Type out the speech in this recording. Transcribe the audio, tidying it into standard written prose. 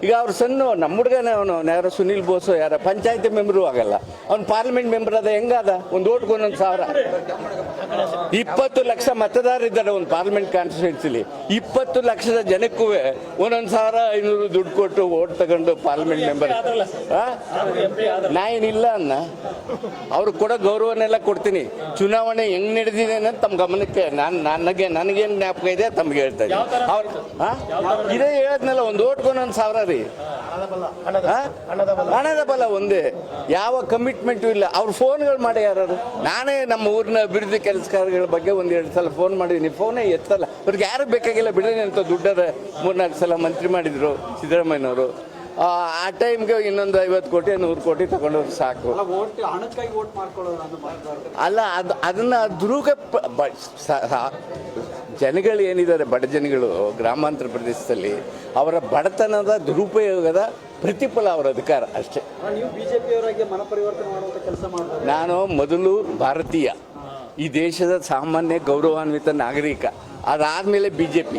ಈಗ ಅವ್ರ ಸಣ್ಣ ನಮ್ಮ ಹುಡುಗನೇ ಅವನು ಯಾರೋ ಸುನಿಲ್ ಬೋಸು ಯಾರ ಪಂಚಾಯತಿ ಮೆಂಬರು ಆಗಲ್ಲ, ಅವ್ನು ಪಾರ್ಲಿಮೆಂಟ್ ಮೆಂಬರ್ ಅದ, ಹೆಂಗಾದ? ಒಂದು ಓಟ್ಗೆ 1,000 20 ಲಕ್ಷ ಮತದಾರರಿದ್ದಾರೆ ಒಂದು ಪಾರ್ಲಿಮೆಂಟ್ ಕಾನ್ಸ್ಟಿಟ್ಯೂನ್ಸಿಲಿ. 20 ಲಕ್ಷದ ಜನಕ್ಕೂ 1,500 ದುಡ್ಡು ಕೊಟ್ಟು ಓಟ್ ತಗೊಂಡು ಪಾರ್ಲಿಮೆಂಟ್ ಮೆಂಬರ್. ನಾ ಏನಿಲ್ಲ ಅನ್ನ, ಅವ್ರಿಗೆ ಕೊಡೋ ಗೌರವನೆಲ್ಲ ಕೊಡ್ತೀನಿ. ಚುನಾವಣೆ ಹೆಂಗ್ ನಡೆದಿದೆ ಅನ್ನೋದು ತಮ್ಮ ಗಮನಕ್ಕೆ ನನಗೇನು ಜ್ಞಾಪಕ ಇದೆ ತಮ್ಗೆ ಹೇಳ್ತಾ ಇದ್ದೀನಿ. ಅವ್ರು ಇದೇ ಹೇಳದ್ನಲ್ಲ, ಒಂದು ಓಟ್ಗೆ 1,000 ರೀ. ಹಣದ ಬಲ ಒಂದೇ, ಯಾವ ಕಮಿಟ್ಮೆಂಟು ಇಲ್ಲ. ಅವ್ರ ಫೋನ್ಗಳು ಮಾಡಿ ಯಾರು, ನಾನೇ ನಮ್ಮ ಊರಿನ ಅಭಿವೃದ್ಧಿ ಕೆಲಸಗಳ ಬಗ್ಗೆ 1-2 ಸಲ ಫೋನ್ ಮಾಡಿದ್ದೀನಿ, ಫೋನೇ ಎತ್ತಲ್ಲ. ಅವ್ರಿಗೆ ಯಾರು ಬೇಕಾಗಿಲ್ಲ ಬಿಡೋಣ ಅಂತ ದುಡ್ಡದ 3-4 ಸಲ ಮಂತ್ರಿ ಮಾಡಿದ್ರು ಸಿದ್ದರಾಮಯ್ಯನವರು. ಆ ಟೈಮ್ಗೆ ಇನ್ನೊಂದು 50 ಕೋಟಿ 100 ಕೋಟಿ ತಗೊಂಡವ್ರು ಸಾಕು. ಅಲ್ಲ, ಅದನ್ನ ದುರುಗ ಜನಗಳು ಏನಿದ್ದಾರೆ, ಬಡ ಜನಗಳು ಗ್ರಾಮಾಂತರ ಪ್ರದೇಶದಲ್ಲಿ, ಅವರ ಬಡತನದ ದುರುಪಯೋಗದ ಪ್ರತಿಫಲ ಅವರ ಅಧಿಕಾರ ಅಷ್ಟೇ. ನಾನು ಮೊದಲು ಭಾರತೀಯ, ಈ ದೇಶದ ಸಾಮಾನ್ಯ ಗೌರವಾನ್ವಿತ ನಾಗರಿಕ, ಅದಾದಮೇಲೆ BJP.